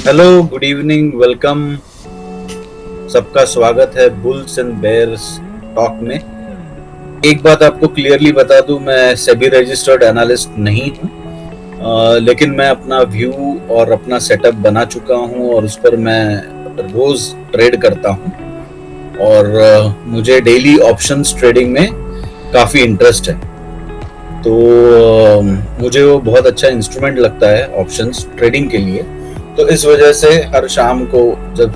Hello, good evening, welcome. सबका स्वागत है बुल्स एंड बेयर्स टॉक में। एक बात आपको क्लियरली बता दूं, मैं सेबी रजिस्टर्ड एनालिस्ट नहीं हूं, लेकिन मैं अपना व्यू और अपना सेटअप बना चुका हूं और उस पर मैं रोज ट्रेड करता हूं और मुझे डेली ऑप्शंस ट्रेडिंग में काफ़ी इंटरेस्ट है। तो मुझे वो बहुत अच्छा इंस्ट्रूमेंट लगता है ऑप्शंस ट्रेडिंग के लिए। तो इस वजह से हर शाम को जब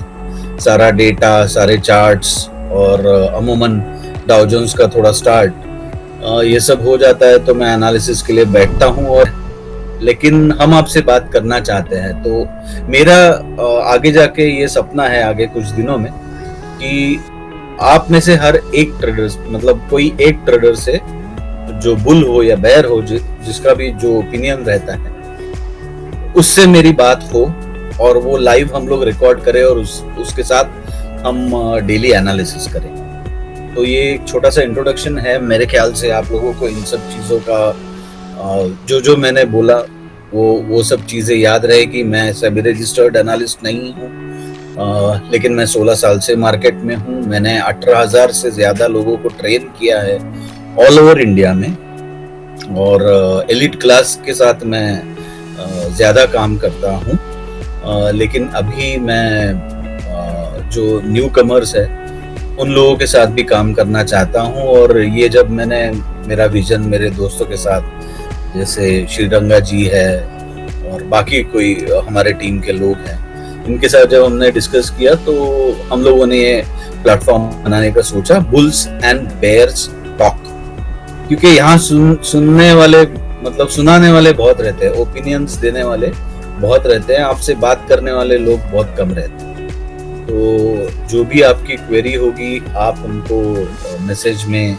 सारा डेटा, सारे चार्ट्स और अमूमन डाउ जोन्स का थोड़ा स्टार्ट ये सब हो जाता है तो मैं एनालिसिस के लिए बैठता हूँ। और लेकिन हम आपसे बात करना चाहते हैं, तो मेरा आगे जाके ये सपना है आगे कुछ दिनों में कि आप में से हर एक ट्रेडर, मतलब कोई एक ट्रेडर से जो बुल हो या बेयर हो, जिसका भी जो ओपिनियन रहता है, उससे मेरी बात हो और वो लाइव हम लोग रिकॉर्ड करें और उसके साथ हम डेली एनालिसिस करें। तो ये एक छोटा सा इंट्रोडक्शन है। मेरे ख्याल से आप लोगों को इन सब चीज़ों का जो मैंने बोला वो सब चीज़ें याद रहेगी। मैं सेबी रजिस्टर्ड एनालिस्ट नहीं हूँ, लेकिन मैं 16 साल से मार्केट में हूँ। मैंने 18,000 से ज़्यादा लोगों को ट्रेन किया है ऑल ओवर इंडिया में, और एलिट क्लास के साथ मैं ज़्यादा काम करता हूँ। लेकिन अभी मैं जो न्यू कमर्स है उन लोगों के साथ भी काम करना चाहता हूँ। और ये जब मैंने मेरा विजन मेरे दोस्तों के साथ, जैसे श्रीरंगा जी है और बाकी कोई हमारे टीम के लोग हैं, इनके साथ जब हमने डिस्कस किया तो हम लोगों ने ये प्लेटफॉर्म बनाने का सोचा, बुल्स एंड बेयर्स टॉक। क्योंकि यहाँ सुनने वाले, मतलब सुनाने वाले बहुत रहते हैं, ओपिनियंस देने वाले बहुत रहते हैं, आपसे बात करने वाले लोग बहुत कम रहते हैं। तो जो भी आपकी क्वेरी होगी आप हमको मैसेज में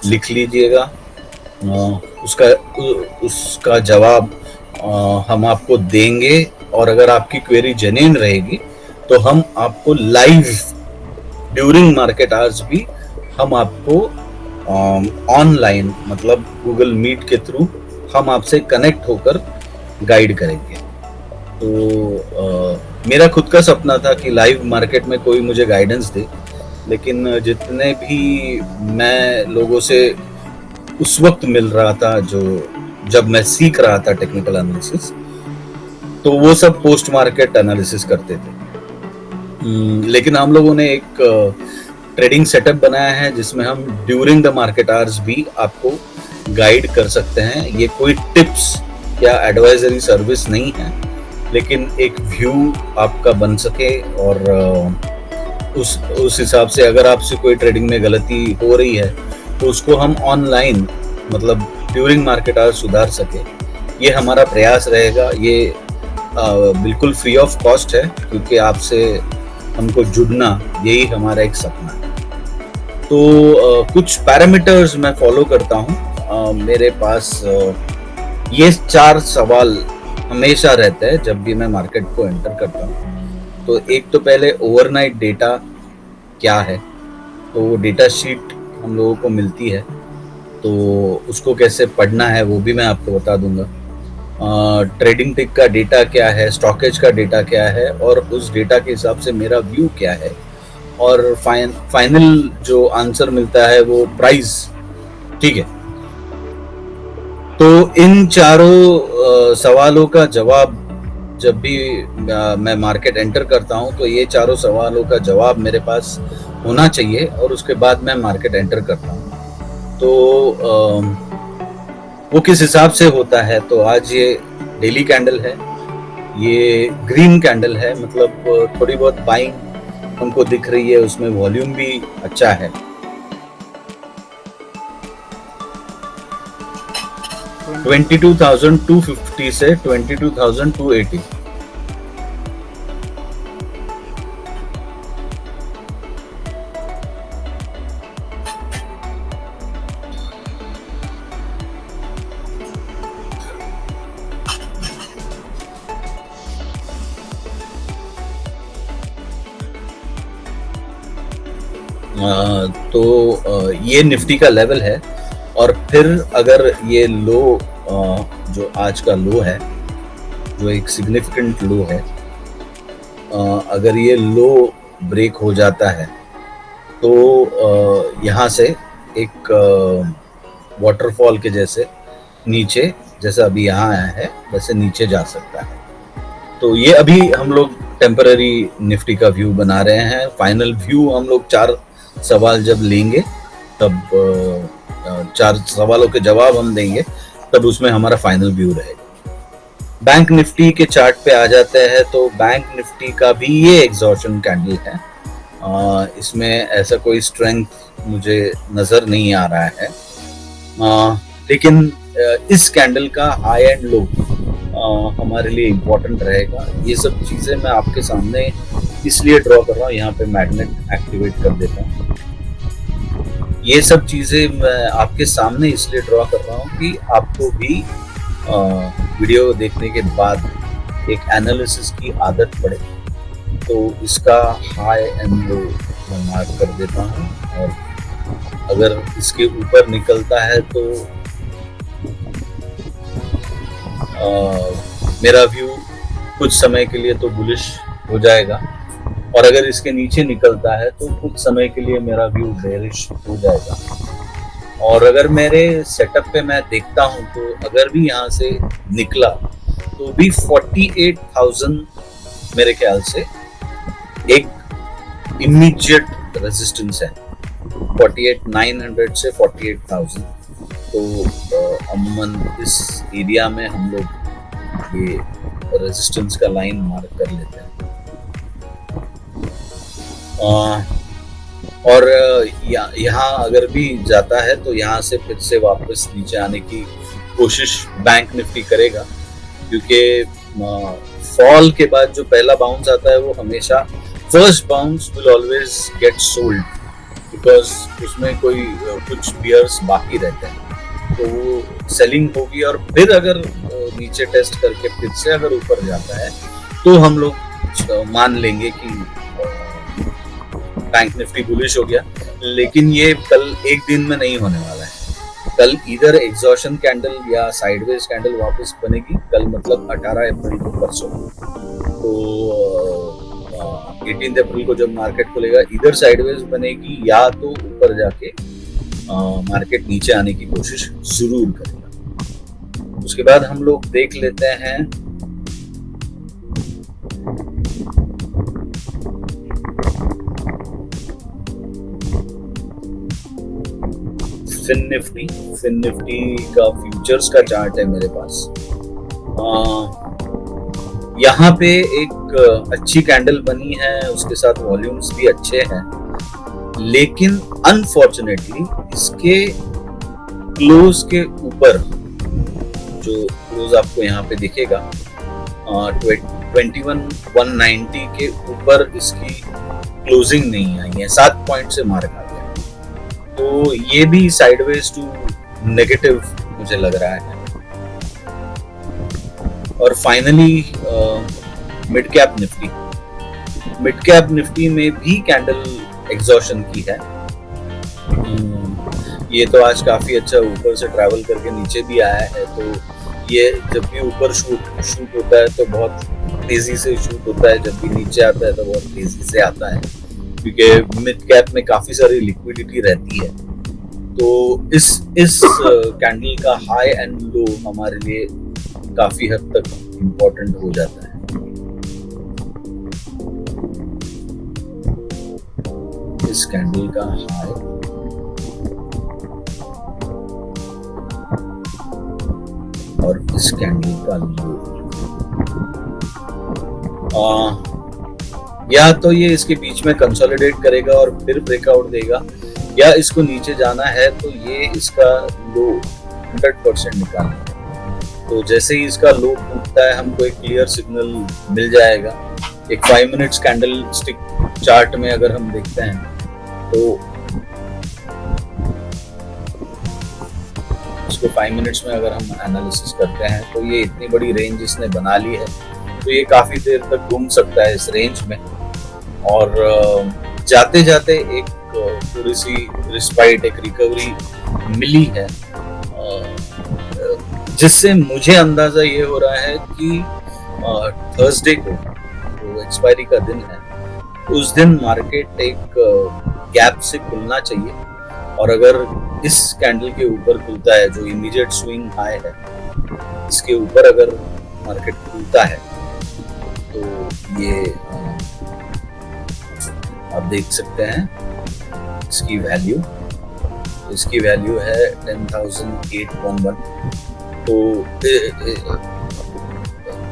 लिख लीजिएगा, उसका जवाब हम आपको देंगे। और अगर आपकी क्वेरी जेन्युइन रहेगी तो हम आपको लाइव ड्यूरिंग मार्केट आवर्स भी हम आपको ऑनलाइन, मतलब गूगल मीट के थ्रू हम आपसे कनेक्ट होकर गाइड करेंगे। तो मेरा खुद का सपना था कि लाइव मार्केट में कोई मुझे गाइडेंस दे, लेकिन जितने भी मैं लोगों से उस वक्त मिल रहा था, जब मैं सीख रहा था टेक्निकल एनालिसिस, तो वो सब पोस्ट मार्केट एनालिसिस करते थे। लेकिन हम लोगों ने एक ट्रेडिंग सेटअप बनाया है जिसमें हम ड्यूरिंग द मार्केट आवर्स भी आपको गाइड कर सकते हैं। ये कोई टिप्स या एडवाइजरी सर्विस नहीं है, लेकिन एक व्यू आपका बन सके और उस हिसाब से अगर आपसे कोई ट्रेडिंग में गलती हो रही है तो उसको हम ऑनलाइन, मतलब ड्यूरिंग मार्केट आवर्स सुधार सके, ये हमारा प्रयास रहेगा। ये बिल्कुल फ्री ऑफ कॉस्ट है, क्योंकि आपसे हमको जुड़ना यही हमारा एक सपना है। तो कुछ पैरामीटर्स मैं फॉलो करता हूँ। मेरे पास ये 4 सवाल हमेशा रहते हैं जब भी मैं मार्केट को एंटर करता हूँ। तो एक तो पहले ओवरनाइट डेटा क्या है, तो वो डेटा शीट हम लोगों को मिलती है, तो उसको कैसे पढ़ना है वो भी मैं आपको बता दूंगा। ट्रेडिंग टिक का डेटा क्या है, स्टॉकेज का डेटा क्या है, और उस डेटा के हिसाब से मेरा व्यू क्या है, और फाइनल जो आंसर मिलता है वो प्राइस। ठीक है, तो इन चारों सवालों का जवाब जब भी मैं मार्केट एंटर करता हूं तो ये चारों सवालों का जवाब मेरे पास होना चाहिए, और उसके बाद मैं मार्केट एंटर करता हूं। तो वो किस हिसाब से होता है, तो आज ये डेली कैंडल है, ये ग्रीन कैंडल है, मतलब थोड़ी बहुत बाइंग हमको दिख रही है, उसमें वॉल्यूम भी अच्छा है। 22,250 से 22,280। तो ये निफ्टी का लेवल है। और फिर अगर ये लो, जो आज का लो है, जो एक सिग्निफिकेंट लो है, अगर ये लो ब्रेक हो जाता है तो यहाँ से एक वाटरफॉल के जैसे नीचे, जैसा अभी यहाँ आया है वैसे नीचे जा सकता है। तो ये अभी हम लोग टेम्पररी निफ्टी का व्यू बना रहे हैं। फाइनल व्यू हम लोग 4 सवाल जब लेंगे तब 4 सवालों के जवाब हम देंगे, तब उसमें हमारा फाइनल व्यू रहेगा। बैंक निफ्टी के चार्ट पे आ जाते हैं तो बैंक निफ्टी का भी ये एग्जॉर्शन कैंडल है। इसमें ऐसा कोई स्ट्रेंथ मुझे नजर नहीं आ रहा है, लेकिन इस कैंडल का हाई एंड लो हमारे लिए इम्पोर्टेंट रहेगा। ये सब चीजें मैं आपके सामने इसलिए ड्रॉ कर रहा हूँ, यहाँ पे मैग्नेट एक्टिवेट कर देता हूँ। ये सब चीजें मैं आपके सामने इसलिए ड्रॉ कर रहा हूँ कि आपको भी वीडियो देखने के बाद एक एनालिसिस की आदत पड़े। तो इसका हाई एंड लो मैं मार्क कर देता हूँ, और अगर इसके ऊपर निकलता है तो मेरा व्यू कुछ समय के लिए तो बुलिश हो जाएगा, और अगर इसके नीचे निकलता है तो कुछ समय के लिए मेरा व्यू बेरिश हो जाएगा। और अगर मेरे सेटअप पे मैं देखता हूँ तो अगर भी यहाँ से निकला तो भी 48,000 मेरे ख्याल से एक इमीडिएट रेजिस्टेंस है, 48,900 से 48,000। तो अमूमन इस एरिया में हम लोग ये रेजिस्टेंस का लाइन मार्क कर लेते हैं। और यहाँ अगर भी जाता है तो यहाँ से फिर से वापस नीचे आने की कोशिश बैंक निफ्टी करेगा, क्योंकि फॉल के बाद जो पहला बाउंस आता है वो हमेशा first bounce will always get sold, because उसमें कोई कुछ बियर्स बाकी रहते हैं, तो वो सेलिंग होगी। और फिर अगर नीचे टेस्ट करके फिर से अगर ऊपर जाता है तो हम लोग मान लेंगे कि बैंक निफ्टी बुलिश हो गया। लेकिन ये कल एक दिन में नहीं होने वाला है। कल इधर एग्जॉशन कैंडल या साइडवेज कैंडल वापस बनेगी, कल मतलब 18 अप्रैल को, परसों। तो 18 अप्रैल को जब मार्केट खुलेगा इधर साइडवेज बनेगी, या तो ऊपर जाके मार्केट नीचे आने की कोशिश जरूर करेगा। उसके बाद हम लोग देख लेते हैं फिन निफ्टी का फ्यूचर्स का चार्ट है मेरे पास। यहाँ पे एक अच्छी कैंडल बनी है, उसके साथ वॉल्यूम्स भी अच्छे हैं, लेकिन अनफॉर्चुनेटली इसके क्लोज के ऊपर, जो क्लोज आपको यहाँ पे दिखेगा 21,190 के ऊपर इसकी क्लोजिंग नहीं आई है, 7 पॉइंट से मार्क आ गया। तो ये भी साइडवेज टू नेगेटिव मुझे लग रहा है। और फाइनली मिड कैप निफ्टी में भी कैंडल एग्जॉशन की है। ये तो आज काफी अच्छा ऊपर से ट्रैवल करके नीचे भी आया है। तो ये जब भी ऊपर शूट होता है तो बहुत तेजी से शूट होता है, जब भी नीचे आता है तो बहुत तेजी से आता है, क्योंकि मिड कैप में काफी सारी लिक्विडिटी रहती है। तो इस कैंडल का हाई एंड लो हमारे लिए काफी हद तक इम्पोर्टेंट हो जाता है। इस कैंडल का हाई और इस कैंडल का लो, या तो ये इसके बीच में कंसोलिडेट करेगा और फिर ब्रेकआउट देगा, या इसको नीचे जाना है तो ये इसका लो 100% निकालना। तो जैसे ही इसका लो टूटता है हमको एक क्लियर सिग्नल मिल जाएगा। एक 5 मिनट्स कैंडल स्टिक चार्ट में अगर हम देखते हैं तो इसको 5 मिनट्स में अगर हम एनालिसिस करते हैं तो ये इतनी बड़ी रेंज इसने बना ली है, तो ये काफी देर तक घूम सकता है इस रेंज में। और जाते जाते एक थोड़ी सी रिस्पाइट, एक रिकवरी मिली है, जिससे मुझे अंदाजा ये हो रहा है कि थर्सडे को, तो एक्सपायरी का दिन है, उस दिन मार्केट एक गैप से खुलना चाहिए, और अगर इस कैंडल के ऊपर खुलता है जो इमीडिएट स्विंग हाई है, इसके ऊपर अगर मार्केट खुलता है तो ये आप देख सकते हैं इसकी वैल्यू, इसकी वैल्यू है 10,811। तो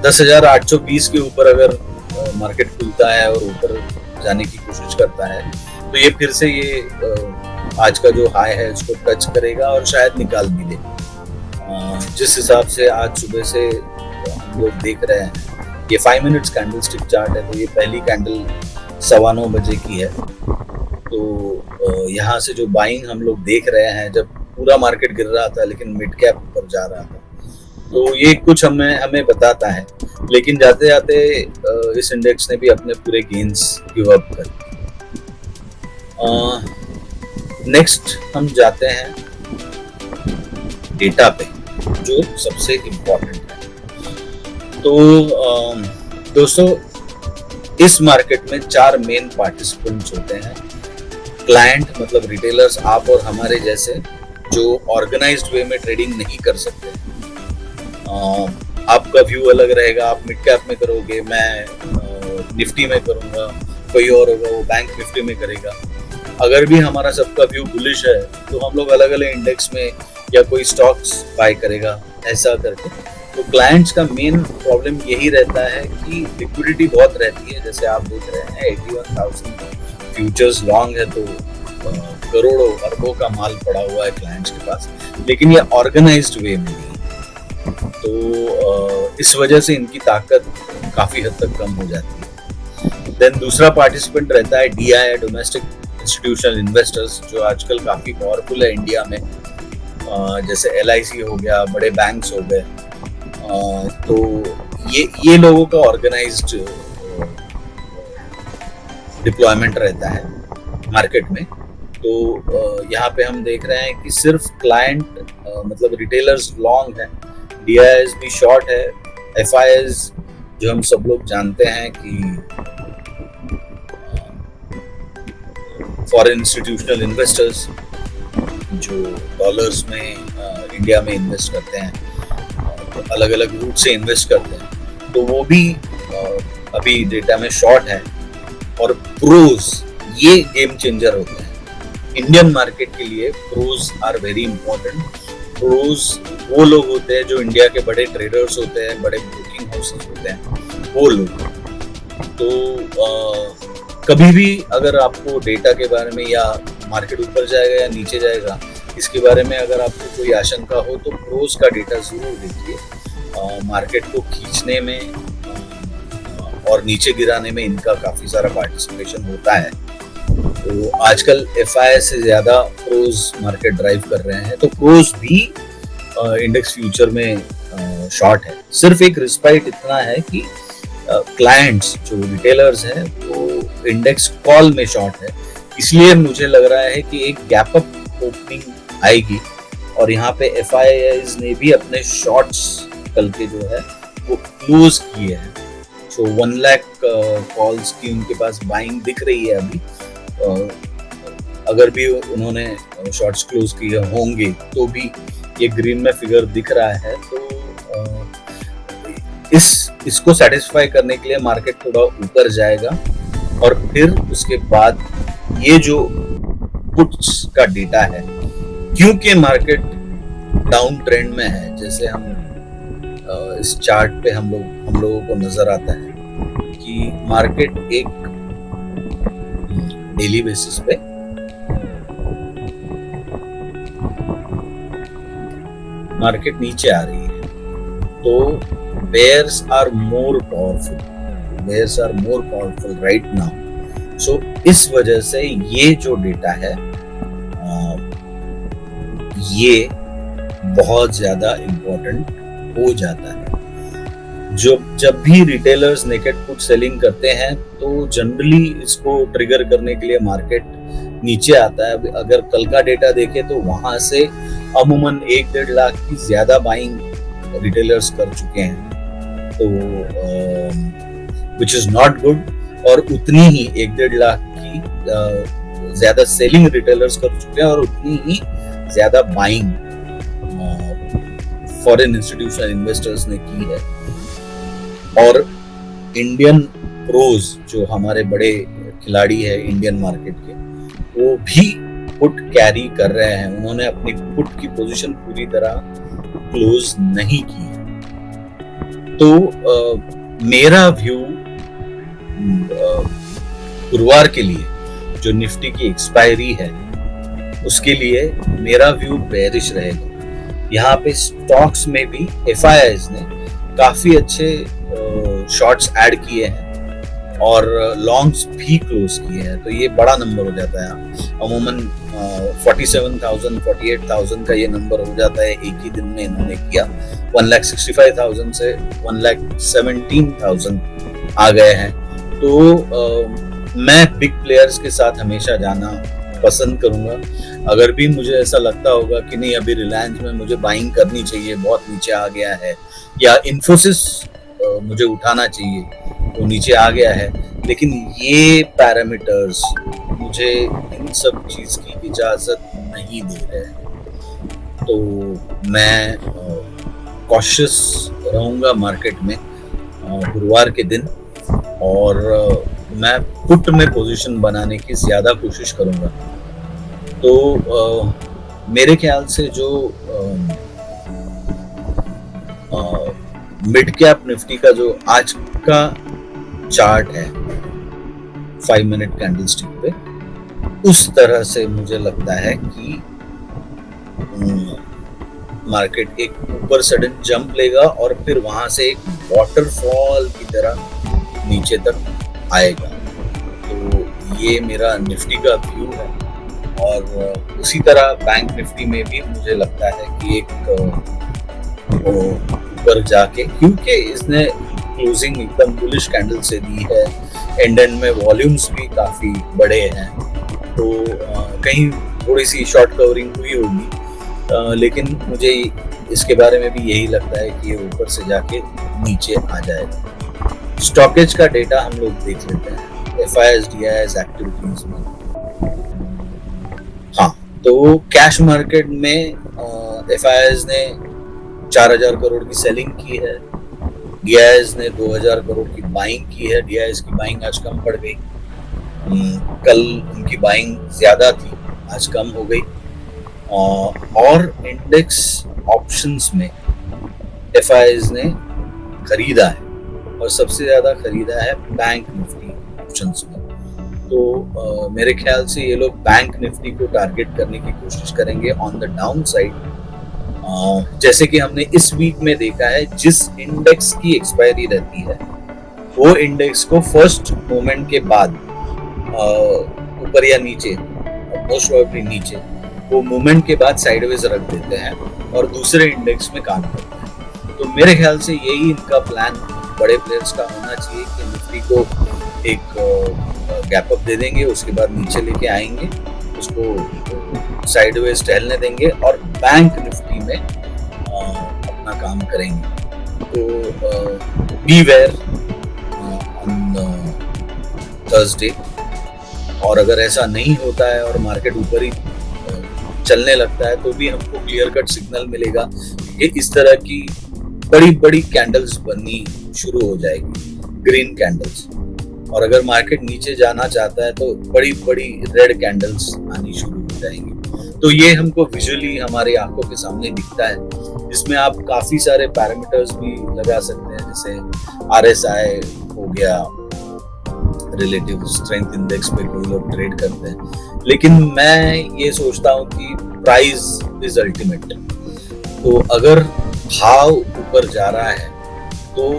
10,820 के ऊपर अगर मार्केट खुलता है और ऊपर जाने की कोशिश करता है तो ये फिर से ये आज का जो हाई है उसको टच करेगा और शायद निकाल भी दे। जिस हिसाब से आज सुबह से हम लोग देख रहे हैं, ये 5 मिनट्स कैंडलस्टिक चार्ट है, तो ये पहली कैंडल 9:15 बजे की है। तो यहाँ से जो बाइंग हम लोग देख रहे हैं, जब पूरा मार्केट गिर रहा था लेकिन मिड कैप ऊपर जा रहा था, तो ये कुछ हमें बताता है। लेकिन जाते जाते इस इंडेक्स ने भी अपने पूरे गेन्स गिव अप कर दिए। नेक्स्ट हम जाते हैं डेटा पे, जो सबसे इम्पोर्टेंट है। तो दोस्तों, इस मार्केट में 4 मेन पार्टिसिपेंट्स होते हैं। क्लाइंट मतलब रिटेलर्स, आप और हमारे जैसे, जो ऑर्गेनाइज्ड वे में ट्रेडिंग नहीं कर सकते। आपका व्यू अलग रहेगा, आप मिड कैप में करोगे, मैं निफ्टी में करूंगा, कोई और होगा वो बैंक निफ्टी में करेगा। अगर भी हमारा सबका व्यू बुलिश है तो हम लोग अलग अलग इंडेक्स में या कोई स्टॉक्स बाय करेगा, ऐसा करके। तो क्लाइंट्स का मेन प्रॉब्लम यही रहता है कि लिक्विडिटी बहुत रहती है। जैसे आप देख रहे हैं 81,000 फ्यूचर्स लॉन्ग है, तो करोड़ों अरबों का माल पड़ा हुआ है क्लाइंट्स के पास, लेकिन ये ऑर्गेनाइज्ड वे में नहीं। तो इस वजह से इनकी ताकत काफी हद तक कम हो जाती है। देन दूसरा पार्टिसिपेंट रहता है DI, डोमेस्टिक इंस्टीट्यूशनल इन्वेस्टर्स, जो आजकल काफी पावरफुल है इंडिया में। जैसे LIC हो गया, बड़े बैंक्स हो गए। तो ये लोगों का ऑर्गेनाइज्ड डिप्लॉयमेंट रहता है मार्केट में। तो यहाँ पे हम देख रहे हैं कि सिर्फ क्लाइंट मतलब रिटेलर्स लॉन्ग है, DIs भी शॉर्ट है, FIs जो हम सब लोग जानते हैं कि फॉरेन इंस्टीट्यूशनल इन्वेस्टर्स जो डॉलर्स में इंडिया में इन्वेस्ट करते हैं, अलग अलग रूट से इन्वेस्ट करते हैं, तो वो भी अभी डेटा में शॉर्ट है। और प्रोज ये गेम चेंजर होते हैं इंडियन मार्केट के लिए। Pros are very important. Pros वो लोग होते हैं जो इंडिया के बड़े ट्रेडर्स होते हैं, बड़े ब्रोकिंग हाउसेस होते हैं, वो लोग। तो कभी भी अगर आपको डेटा के बारे में, या मार्केट ऊपर जाएगा या नीचे जाएगा, इसके बारे में अगर आपको कोई आशंका हो तो प्रोज का डेटा जरूर देखिए। मार्केट को खींचने में और नीचे गिराने में इनका काफी सारा पार्टिसिपेशन होता है। तो आजकल FI से ज्यादा प्रोज मार्केट ड्राइव कर रहे हैं। तो प्रोज भी इंडेक्स फ्यूचर में शॉर्ट है। सिर्फ एक रिस्पाइट इतना है कि क्लाइंट्स जो रिटेलर्स हैं वो इंडेक्स कॉल में शॉर्ट है, इसलिए मुझे लग रहा है कि एक गैप अप ओपनिंग आएगी। और यहाँ पे FIs ने भी अपने शॉर्ट्स कल के जो है वो क्लोज किए हैं। सो 1 लाख कॉल्स की उनके पास बाइंग दिख रही है अभी। अगर भी उन्होंने शॉर्ट्स क्लोज किए होंगे तो भी ये ग्रीन में फिगर दिख रहा है। तो इसको सेटिस्फाई करने के लिए मार्केट थोड़ा ऊपर जाएगा, और फिर उसके बाद ये जो पुट्स का डेटा है, क्योंकि मार्केट डाउन ट्रेंड में है, जैसे हम इस चार्ट पे हम लोगों को नजर आता है कि मार्केट एक डेली बेसिस पे मार्केट नीचे आ रही है। तो bears are more powerful right now। So इस वजह से ये जो डेटा है ये बहुत ज्यादा इम्पोर्टेंट हो जाता है। जब भी रिटेलर्स नेकेड पुट सेलिंग करते हैं तो जनरली इसको ट्रिगर करने के लिए मार्केट नीचे आता है। अगर कल का डेटा देखें तो वहां से अमूमन 1-1.5 लाख की ज्यादा बाइंग रिटेलर्स कर चुके हैं। तो विच इज नॉट गुड। और उतनी ही 1-1.5 लाख की ज्यादा सेलिंग रिटेलर्स कर चुके हैं और उतनी ही ज्यादा बाइंग फॉरेन इंस्टीट्यूशनल इन्वेस्टर्स ने की है। और इंडियन प्रोज जो हमारे बड़े खिलाड़ी है इंडियन मार्केट के, वो भी पुट कैरी कर रहे हैं। उन्होंने अपनी पुट की पोजीशन पूरी तरह क्लोज नहीं की है। तो मेरा व्यू गुरुवार के लिए जो निफ्टी की एक्सपायरी है उसके लिए मेरा व्यू बेरिश रहेगा। यहाँ पे स्टॉक्स में भी FIIs ने काफी अच्छे शॉर्ट्स ऐड किए हैं और लॉन्ग्स भी क्लोज किए हैं, तो ये बड़ा नंबर हो जाता है। अमूमन 47,000 48,000 का ये नंबर हो जाता है एक ही दिन में इन्होंने किया। 1,65,000 से 1,17,000 आ गए हैं। तो मैं बिग प्लेयर्स के साथ हमेशा जाना पसंद करूंगा। अगर भी मुझे ऐसा लगता होगा कि नहीं अभी रिलायंस में मुझे बाइंग करनी चाहिए, बहुत नीचे आ गया है, या इन्फोसिस मुझे उठाना चाहिए तो नीचे आ गया है, लेकिन ये पैरामीटर्स मुझे इन सब चीज की इजाजत नहीं दे रहे हैं। तो मैं कॉशियस रहूंगा मार्केट में गुरुवार के दिन, और मैं पुट में पोजीशन बनाने की ज्यादा कोशिश करूंगा। तो मेरे ख्याल से जो मिड कैप निफ्टी का जो आज का चार्ट है 5 मिनट कैंडलस्टिक पे, उस तरह से मुझे लगता है कि मार्केट एक ऊपर सडन जंप लेगा और फिर वहां से एक वाटरफॉल की तरह नीचे तक आएगा। तो ये मेरा निफ्टी का व्यू है। और उसी तरह बैंक निफ्टी में भी मुझे लगता है कि एक ऊपर जाके, क्योंकि इसने क्लोजिंग एकदम बुलिश कैंडल से दी है, एंड में वॉल्यूम्स भी काफी बड़े हैं, तो कहीं थोड़ी सी शॉर्ट कवरिंग हुई होगी, लेकिन मुझे इसके बारे में भी यही लगता है कि ये ऊपर से जाके नीचे आ जाएगा। स्टॉकेज का डेटा हम लोग देख लेते हैं, FIIs DIIs एक्टिविटीज में। हाँ, तो कैश मार्केट में FIIs ने 4,000 करोड़ की सेलिंग की है, DIIs ने 2,000 करोड़ की बाइंग की है। DIIs की बाइंग आज कम पड़ गई, कल उनकी बाइंग ज्यादा थी, आज कम हो गई। और इंडेक्स ऑप्शंस में FIIs ने खरीदा है, और सबसे ज्यादा खरीदा है बैंक निफ्टी ऑप्शंस में। तो मेरे ख्याल से ये लोग बैंक निफ्टी को टारगेट करने की कोशिश करेंगे ऑन द डाउन साइड। जैसे कि हमने इस वीक में देखा है, जिस इंडेक्स की एक्सपायरी रहती है वो इंडेक्स को फर्स्ट मोमेंट के बाद ऊपर या नीचे, मोस्ट प्रोबेबली नीचे, वो मोमेंट के बाद साइडवेज रख देते हैं और दूसरे इंडेक्स में काम करते हैं। तो मेरे ख्याल से यही इनका प्लान बड़े प्लेयर्स का होना चाहिए कि निफ्टी को एक गैप अप दे देंगे, उसके बाद नीचे लेके आएंगे, उसको साइडवेज टहलने देंगे और बैंक निफ्टी में अपना काम करेंगे। तो बी वेयर ऑन थर्सडे। और अगर ऐसा नहीं होता है और मार्केट ऊपर ही चलने लगता है तो भी हमको क्लियर कट सिग्नल मिलेगा कि इस तरह की बड़ी बड़ी कैंडल्स बननी शुरू हो जाएगी, ग्रीन कैंडल्स। और अगर मार्केट नीचे जाना चाहता है तो बड़ी बड़ी रेड कैंडल्स आनी शुरू हो जाएंगी। तो ये हमको विजुअली हमारी आंखों के सामने दिखता है। इसमें आप काफी सारे पैरामीटर्स भी लगा सकते हैं, जैसे RSI हो गया, रिलेटिव स्ट्रेंथ इंडेक्स पे कोई लोग ट्रेड करते हैं, लेकिन मैं ये सोचता हूँ कि प्राइस इज अल्टीमेट। तो अगर भाव ऊपर जा रहा है तो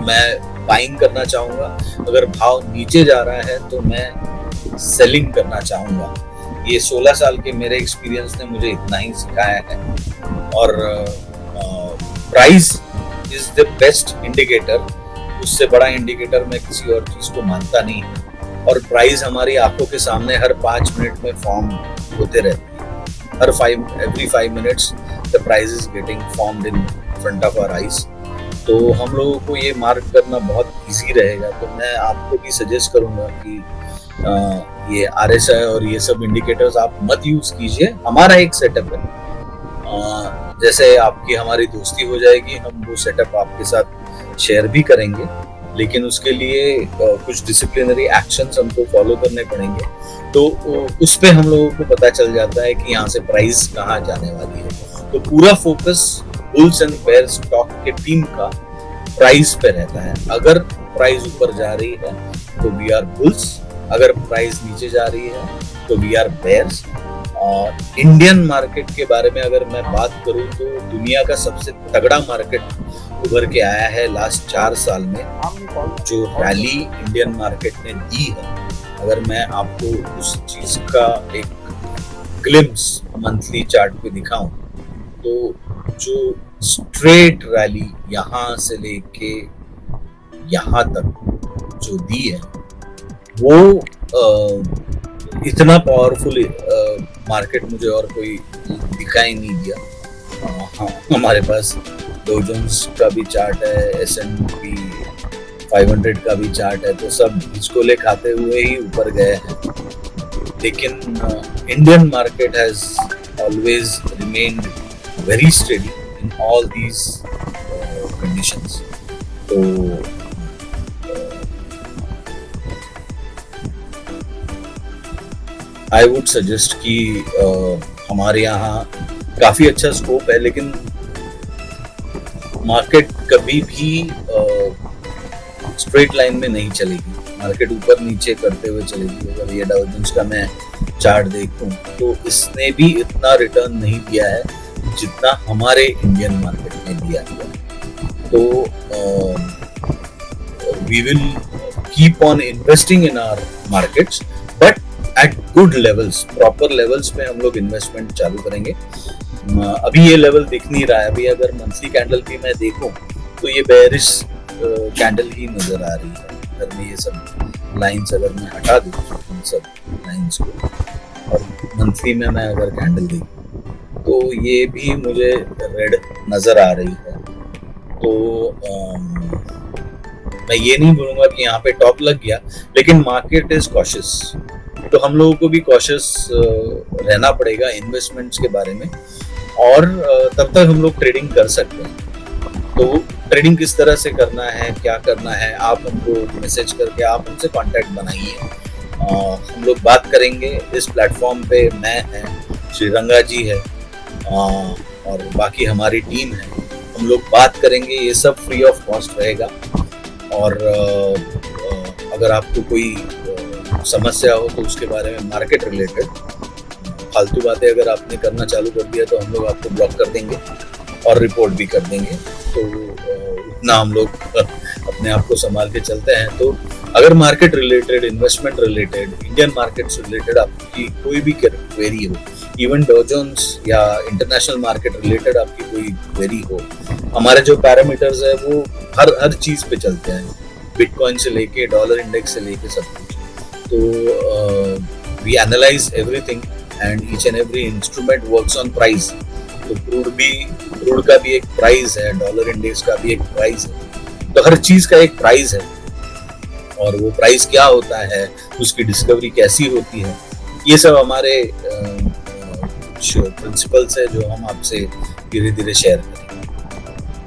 मैं बाइंग करना चाहूंगा, अगर भाव नीचे जा रहा है तो मैं सेलिंग करना चाहूंगा। ये 16 साल के मेरे एक्सपीरियंस ने मुझे इतना ही सिखाया है। और price is the best indicator, उससे बड़ा इंडिकेटर मैं किसी और चीज को मानता नहीं। और प्राइस हमारी आंखों के सामने हर 5 मिनट में फॉर्म होते रहती है। every 5 minutes the price is getting formed in front of our eyes। तो हम लोगों को ये मार्क करना बहुत इजी रहेगा। तो मैं आपको भी सजेस्ट करूंगा कि ये RSI और ये सब इंडिकेटर्स आप मत यूज कीजिए। हमारा एक सेटअप है, जैसे आपकी हमारी दोस्ती हो जाएगी, हम वो सेटअप आपके साथ शेयर भी करेंगे, लेकिन उसके लिए कुछ डिसिप्लिनरी एक्शंस हमको फॉलो करने पड़ेंगे। तो उस पे हम लोगों को पता चल जाता है कि यहाँ से प्राइस कहाँ जाने वाली है। तो पूरा focus bulls and bears stock के टीम का प्राइस पे रहता है। अगर प्राइस ऊपर जा रही है तो वी आर बुल्स, अगर प्राइस नीचे जा रही है तो वी आर बेयर्स। और इंडियन मार्केट के बारे में अगर मैं बात करूं तो दुनिया का सबसे तगड़ा मार्केट उभर के आया है लास्ट 4 साल में। जो रैली इंडियन मार्केट ने दी है, अगर मैं आपको उस चीज का एक ग्लिम्स मंथली चार्ट पे दिखाऊं तो जो स्ट्रेट रैली यहाँ से लेके यहाँ तक जो दी है वो इतना पावरफुल मार्केट मुझे और कोई दिखाई नहीं दिया। हाँ, हमारे पास डॉ जोन्स का भी चार्ट है, S&P 500 का भी चार्ट है, तो सब हिचकोले खाते हुए ही ऊपर गए हैं। लेकिन Indian market has always remained very steady in all these conditions. तो आई वुड सजेस्ट कि हमारे यहाँ काफी अच्छा स्कोप है, लेकिन मार्केट कभी भी स्ट्रेट लाइन में नहीं चलेगी, मार्केट ऊपर नीचे करते हुए चलेगी। अगर ये डाउ जोन्स का मैं चार्ट देखूं तो इसने भी इतना रिटर्न नहीं दिया है जितना हमारे इंडियन मार्केट ने दिया है। तो we will keep on investing in our markets, but at good levels, proper levels पे हम लोग इन्वेस्टमेंट चालू करेंगे। अभी ये लेवल दिख नहीं रहा है। अभी अगर मंथली कैंडल भी मैं देखूं तो ये बेयरिश कैंडल ही नजर आ रही है। अगर मैं ये सब लाइंस अगर मैं हटा दूं इन सब लाइंस को और मंथली में मैं अगर कैंडल देखूं तो ये भी मुझे रेड नजर आ रही है। तो मैं ये नहीं बोलूंगा कि यहाँ पे टॉप लग गया, लेकिन मार्केट इज कॉशियस। तो हम लोगों को भी कॉशियस रहना पड़ेगा इन्वेस्टमेंट्स के बारे में, और तब तक हम लोग ट्रेडिंग कर सकते हैं। तो ट्रेडिंग किस तरह से करना है, क्या करना है, आप हमको मैसेज करके आप हमसे कांटेक्ट बनाइए। हम लोग बात करेंगे इस प्लेटफॉर्म पे। मैं है, श्रीरंगा जी है, और बाकी हमारी टीम है। हम लोग बात करेंगे, ये सब फ्री ऑफ कॉस्ट रहेगा। और अगर आपको कोई समस्या हो तो उसके बारे में मार्केट रिलेटेड फालतू बातें अगर आपने करना चालू कर दिया तो हम लोग आपको ब्लॉक कर देंगे और रिपोर्ट भी कर देंगे। तो उतना हम लोग अपने आप को संभाल के चलते हैं। तो अगर market related, investment related, Indian market से रिलेटेड आपकी कोई भी क्वेरी हो, इवन डॉ जोन्स या इंटरनेशनल मार्केट रिलेटेड आपकी कोई क्वेरी हो, हमारे जो पैरामीटर्स है वो हर चीज पे चलते हैं, बिटकॉइन से लेके डॉलर इंडेक्स से लेके सब कुछ। तो we analyse everything and each and every instrument works on price. तो क्रूड का भी एक प्राइस है, डॉलर इंडेक्स का भी एक प्राइस है। तो हर चीज का एक प्राइस है, और वो प्राइस क्या होता है, उसकी डिस्कवरी कैसी होती है, ये सब हमारे कुछ प्रिंसिपल्स है जो हम आपसे धीरे धीरे शेयर करेंगे।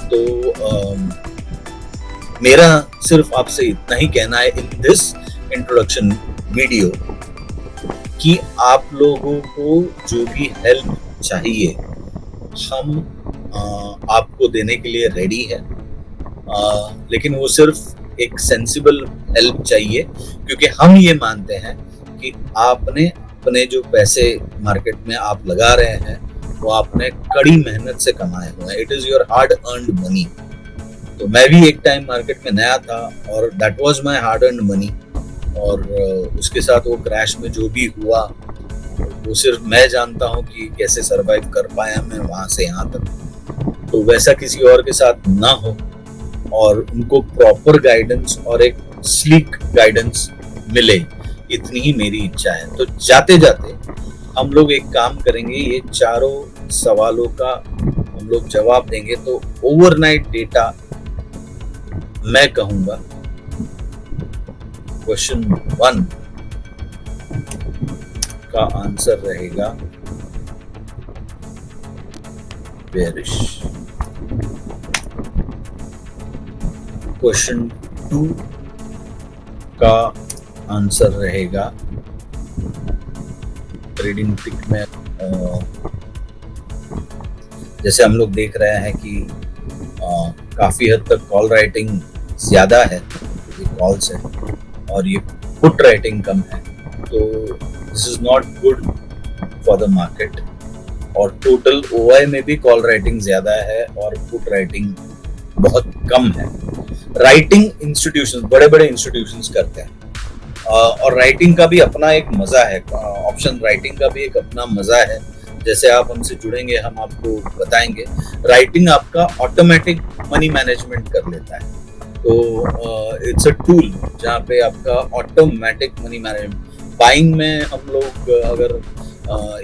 तो मेरा सिर्फ आपसे इतना ही कहना है इन दिस इंट्रोडक्शन वीडियो कि आप लोगों को जो भी हेल्प चाहिए हम आपको देने के लिए रेडी है, लेकिन वो सिर्फ एक सेंसिबल हेल्प चाहिए, क्योंकि हम ये मानते हैं कि आपने अपने जो पैसे मार्केट में आप लगा रहे हैं वो आपने कड़ी मेहनत से कमाए हुए हैं। It is your hard earned money. तो मैं भी एक टाइम मार्केट में नया था और that was my hard earned money, और उसके साथ वो क्रैश में जो भी हुआ वो सिर्फ मैं जानता हूँ कि कैसे सरवाइव कर पाया मैं वहां से यहाँ तक। तो वैसा किसी और के साथ ना हो, और उनको प्रॉपर गाइडेंस और एक स्लीक गाइडेंस मिले, इतनी ही मेरी इच्छा है। तो जाते जाते हम लोग एक काम करेंगे, ये चारों सवालों का हम लोग जवाब देंगे। तो ओवरनाइट डेटा मैं कहूंगा क्वेश्चन 1 का आंसर रहेगा बेयरिश। क्वेश्चन 2 का आंसर रहेगा ट्रेडिंग टिक में जैसे हम लोग देख रहे हैं कि काफी हद तक कॉल राइटिंग ज्यादा है, ये कॉल्स है, और ये पुट राइटिंग कम है, तो this is not good for the market. और टोटल ओआई में भी कॉल राइटिंग ज्यादा है और पुट राइटिंग बहुत कम है। राइटिंग इंस्टीट्यूशंस, बड़े बड़े इंस्टीट्यूशंस करते हैं, और राइटिंग का भी अपना एक मजा है, ऑप्शन राइटिंग का भी एक अपना मजा है। जैसे आप हमसे जुड़ेंगे हम आपको बताएंगे, राइटिंग आपका ऑटोमेटिक मनी मैनेजमेंट कर लेता है, तो इट्स अ टूल जहाँ पे आपका ऑटोमेटिक मनी मैनेजमेंट। बाइंग में हम लोग अगर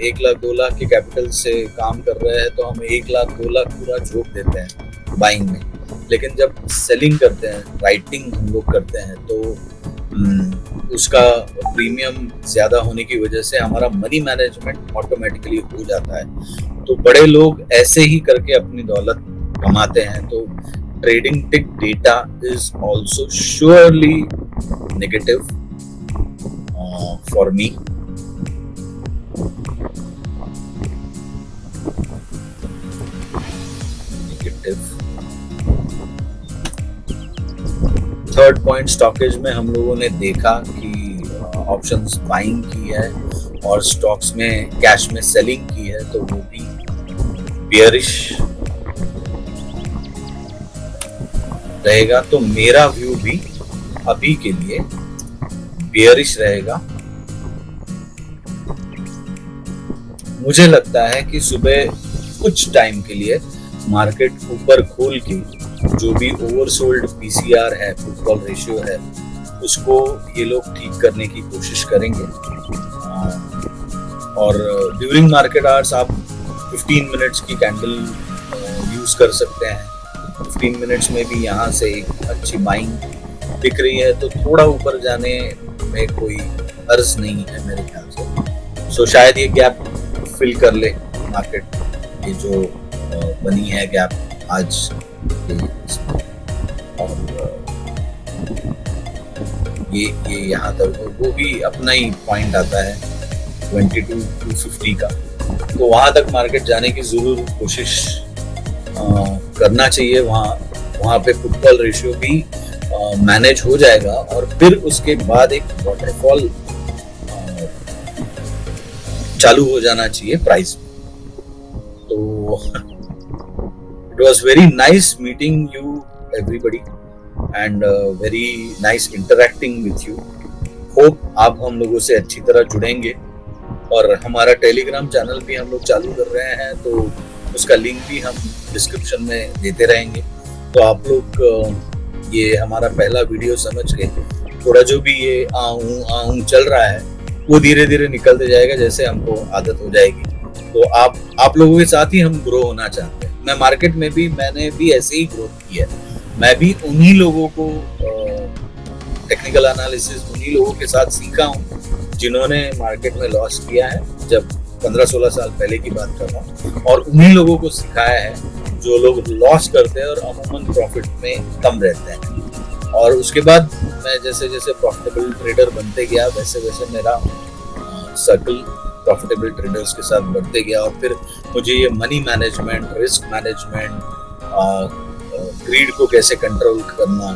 1 लाख 2 लाख के कैपिटल से काम कर रहे हैं तो हम 1 लाख 2 लाख पूरा झोंक देते हैं बाइंग में, लेकिन जब सेलिंग करते हैं, राइटिंग हम लोग करते हैं, तो उसका प्रीमियम ज्यादा होने की वजह से हमारा मनी मैनेजमेंट ऑटोमेटिकली हो जाता है। तो बड़े लोग ऐसे ही करके अपनी दौलत कमाते हैं। तो trading tick data is also surely negative for me. Third point, stockage में हम लोगों ने देखा कि ऑप्शंस बाइंग की है और स्टॉक्स में कैश में सेलिंग की है, तो वो भी बेयरिश रहेगा। तो मेरा व्यू भी अभी के लिए बेयरिश रहेगा। मुझे लगता है कि सुबह कुछ टाइम के लिए मार्केट ऊपर खोल के जो भी ओवरसोल्ड पीसीआर है, पुट कॉल रेशियो है, उसको ये लोग ठीक करने की कोशिश करेंगे। और ड्यूरिंग मार्केट आवर्स आप 15 मिनट्स की कैंडल यूज कर सकते हैं। 15 मिनट्स में भी यहाँ से एक अच्छी बाइंग दिख रही है, तो थोड़ा ऊपर जाने में कोई अर्ज नहीं है मेरे ख्याल से। सो शायद ये गैप फिल कर ले मार्केट, ये जो बनी है गैप आज। और ये यहाँ तक वो भी अपना ही पॉइंट आता है 22,250 का, तो वहां तक मार्केट जाने की जरूर कोशिश करना चाहिए। वहां पे पुट कॉल रेशियो भी मैनेज हो जाएगा और फिर उसके बाद एक वाटरफॉल चालू हो जाना चाहिए प्राइस। तो it was very nice meeting you everybody and very nice interacting with you. Hope आप हम लोगों से अच्छी तरह जुड़ेंगे, और हमारा टेलीग्राम चैनल भी हम लोग चालू कर रहे हैं, तो उसका लिंक भी हम डिस्क्रिप्शन में देते रहेंगे। तो आप लोग ये हमारा पहला वीडियो समझ के थोड़ा जो भी ये आऊं चल रहा है वो धीरे धीरे निकलते जाएगा, जैसे हमको आदत हो जाएगी। तो आप लोगों के साथ ही हम ग्रो होना चाहते हैं। मैं मार्केट में भी मैंने भी ऐसे ही ग्रोथ की है। मैं भी उन्हीं लोगों को टेक्निकल एनालिसिस उन्हीं लोगों के साथ सीखा हूँ जिन्होंने मार्केट में लॉस किया है, जब 15-16 साल पहले की बात कर रहा हूँ, और उन्हीं लोगों को सिखाया है जो लोग लॉस करते हैं और अमूमन प्रॉफिट में कम रहते हैं। और उसके बाद मैं जैसे जैसे प्रॉफिटेबल ट्रेडर बनते गया, वैसे वैसे मेरा सर्कल प्रॉफिटेबल ट्रेडर्स के साथ बढ़ते गया, और फिर मुझे ये money management, risk management, greed को कैसे कंट्रोल करना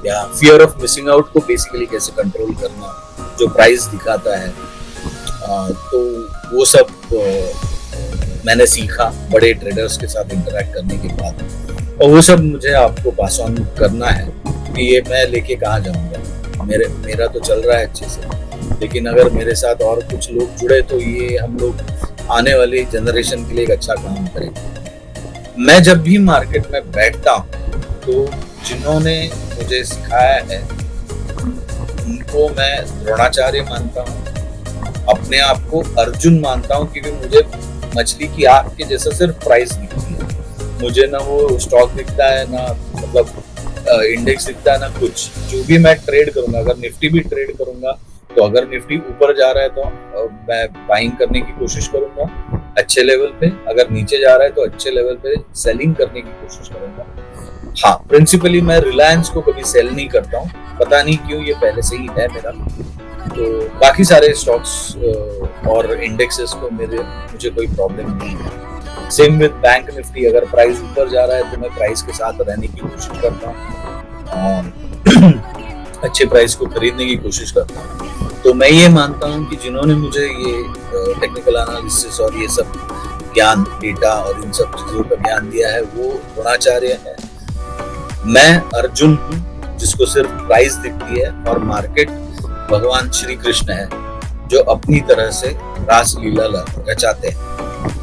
या फियर ऑफ मिसिंग आउट को बेसिकली कैसे कंट्रोल करना जो प्राइस दिखाता है, तो वो सब मैंने सीखा बड़े ट्रेडर्स के साथ इंटरेक्ट करने के बाद। और वो सब मुझे आपको पास ऑन करना है कि ये मैं लेके कहाँ जाऊँगा। मेरा तो चल रहा है अच्छे से, लेकिन अगर मेरे साथ और कुछ लोग जुड़े तो ये हम लोग आने वाली जनरेशन के लिए एक अच्छा काम करेंगे। मैं जब भी मार्केट में बैठता हूँ तो जिन्होंने मुझे सिखाया है उनको मैं द्रोणाचार्य मानता हूँ, अपने आप को अर्जुन मानता हूँ, क्योंकि मुझे मछली की आंख के जैसा सिर्फ प्राइस दिखती है। मुझे ना वो स्टॉक दिखता है, ना मतलब इंडेक्स दिखता है ना कुछ। जो भी मैं ट्रेड करूंगा, अगर निफ्टी भी ट्रेड करूंगा तो अगर निफ्टी ऊपर जा रहा है तो मैं बाइंग करने की कोशिश करूंगा अच्छे लेवल पे, अगर नीचे जा रहा है तो अच्छे लेवल पे सेलिंग करने की कोशिश करूंगा। हाँ, प्रिंसिपली मैं रिलायंस को कभी सेल नहीं करता हूँ, पता नहीं क्यों, ये पहले से ही है मेरा। तो बाकी सारे स्टॉक्स और इंडेक्सेस को मुझे कोई प्रॉब्लम नहीं है। सेम विद बैंक निफ्टी, अगर प्राइस ऊपर जा रहा है तो मैं प्राइस के साथ रहने की कोशिश करता हूँ, अच्छे प्राइस को खरीदने की कोशिश करता हूँ। तो मैं ये मानता हूँ कि जिन्होंने मुझे ये टेक्निकल एनालिसिस और ये सब ज्ञान, डेटा और इन सब चीजों का ज्ञान दिया है वो द्रोणाचार्य है। मैं अर्जुन हूँ जिसको सिर्फ प्राइस दिखती है, और मार्केट भगवान श्री कृष्ण है जो अपनी तरह से रास लीला रचाते हैं।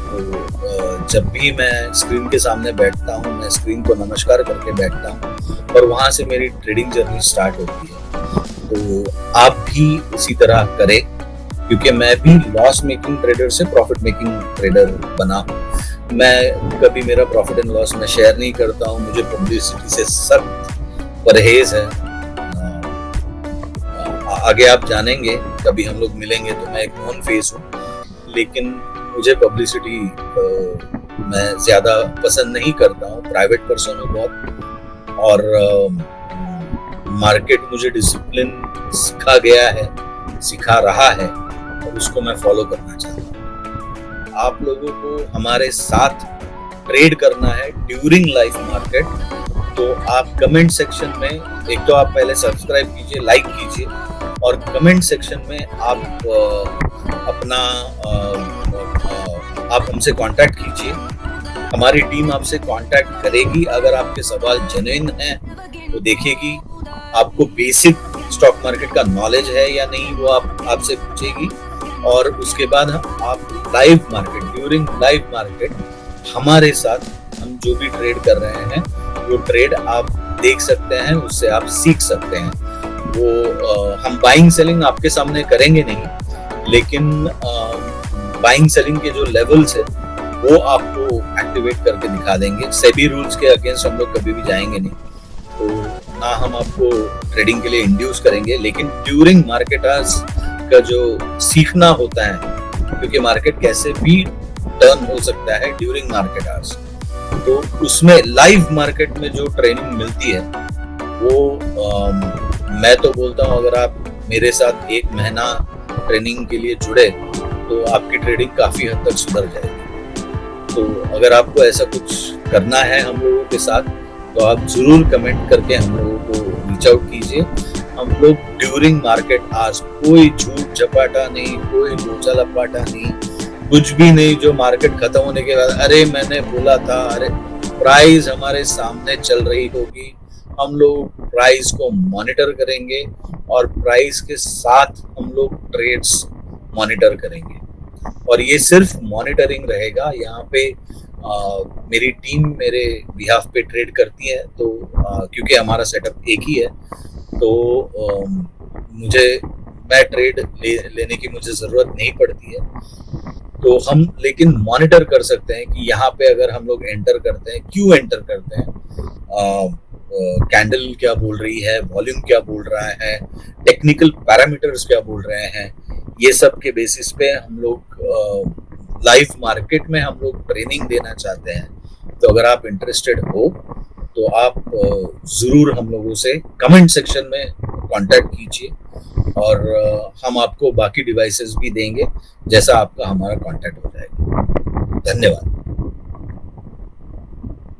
तो जब भी मैं स्क्रीन के सामने बैठता हूँ, मैं स्क्रीन को नमस्कार करके बैठता हूँ और वहां से मेरी ट्रेडिंग जर्नी स्टार्ट होती है। तो आप भी इसी तरह करें, क्योंकि मैं भी लॉस मेकिंग ट्रेडर से प्रॉफिट मेकिंग ट्रेडर बना। मैं कभी मेरा प्रॉफिट एंड लॉस में शेयर नहीं करता हूँ, मुझे पब्लिसिटी से सख्त परहेज है। आगे आप जानेंगे, कभी हम लोग मिलेंगे तो मैं एक नॉन फेस हूँ, लेकिन मुझे पब्लिसिटी मैं ज्यादा पसंद नहीं करता हूँ, प्राइवेट पर्सन हूँ बहुत। और मार्केट मुझे डिसिप्लिन सिखा गया है, सिखा रहा है, और उसको मैं फॉलो करना चाहता हूँ। आप लोगों को हमारे साथ ट्रेड करना है ड्यूरिंग लाइफ मार्केट। तो आप कमेंट सेक्शन में, एक तो आप पहले सब्सक्राइब कीजिए, लाइक कीजिए, और कमेंट सेक्शन में आप अपना आप हमसे कांटेक्ट कीजिए। हमारी टीम आपसे कांटेक्ट करेगी। अगर आपके सवाल जेन्युइन हैं वो देखेगी, आपको बेसिक स्टॉक मार्केट का नॉलेज है या नहीं वो आपसे पूछेगी, और उसके बाद आप live market, during live market हमारे साथ हम जो भी ट्रेड कर रहे हैं वो ट्रेड आप देख सकते हैं, उससे आप सीख सकते हैं। वो हम बाइंग सेलिंग आपके सामने करेंगे नहीं, लेकिन बाइंग सेलिंग के जो लेवल्स है वो आपको एक्टिवेट करके दिखा देंगे। सेबी रूल्स के अगेंस्ट हम लोग कभी भी जाएंगे नहीं, तो ना हम आपको ट्रेडिंग के लिए इंड्यूस करेंगे, लेकिन ड्यूरिंग मार्केट आवर्स का जो सीखना होता है, क्योंकि मार्केट कैसे भी टर्न हो सकता है ड्यूरिंग मार्केट आवर्स, तो उसमें लाइव मार्केट में जो ट्रेनिंग मिलती है वो मैं तो बोलता हूँ अगर आप मेरे साथ 1 महीना ट्रेनिंग के लिए जुड़े तो आपकी ट्रेडिंग काफी हद तक सुधर जाएगी। तो अगर आपको ऐसा कुछ करना है हम लोगों के साथ तो आप जरूर कमेंट करके हम लोगों को रीच आउट कीजिए। हम लोग ड्यूरिंग मार्केट आवर्स कोई झूठ झपाटा नहीं, कोई लोचा लपाटा नहीं, कुछ भी नहीं जो मार्केट खत्म होने के बाद अरे मैंने बोला था, अरे प्राइस हमारे सामने चल रही होगी, हम लोग प्राइस को मॉनिटर करेंगे और प्राइस के साथ हम लोग ट्रेड्स मॉनिटर करेंगे। और ये सिर्फ मॉनिटरिंग रहेगा, यहाँ पे मेरी टीम मेरे बिहाफ पे ट्रेड करती है, तो क्योंकि हमारा सेटअप एक ही है तो मैं ट्रेड लेने की मुझे ज़रूरत नहीं पड़ती है। तो हम लेकिन मॉनिटर कर सकते हैं कि यहाँ पे अगर हम लोग एंटर करते हैं, क्यों एंटर करते हैं, कैंडल क्या बोल रही है, वॉल्यूम क्या बोल रहा है, टेक्निकल पैरामीटर्स क्या बोल रहे हैं, ये सब के बेसिस पे हम लोग लाइव मार्केट में हम लोग ट्रेनिंग देना चाहते हैं। तो अगर आप इंटरेस्टेड हो तो आप ज़रूर हम लोगों से कमेंट सेक्शन में कांटेक्ट कीजिए और हम आपको बाकी डिवाइसेस भी देंगे जैसा आपका हमारा कांटेक्ट हो जाएगा। धन्यवाद।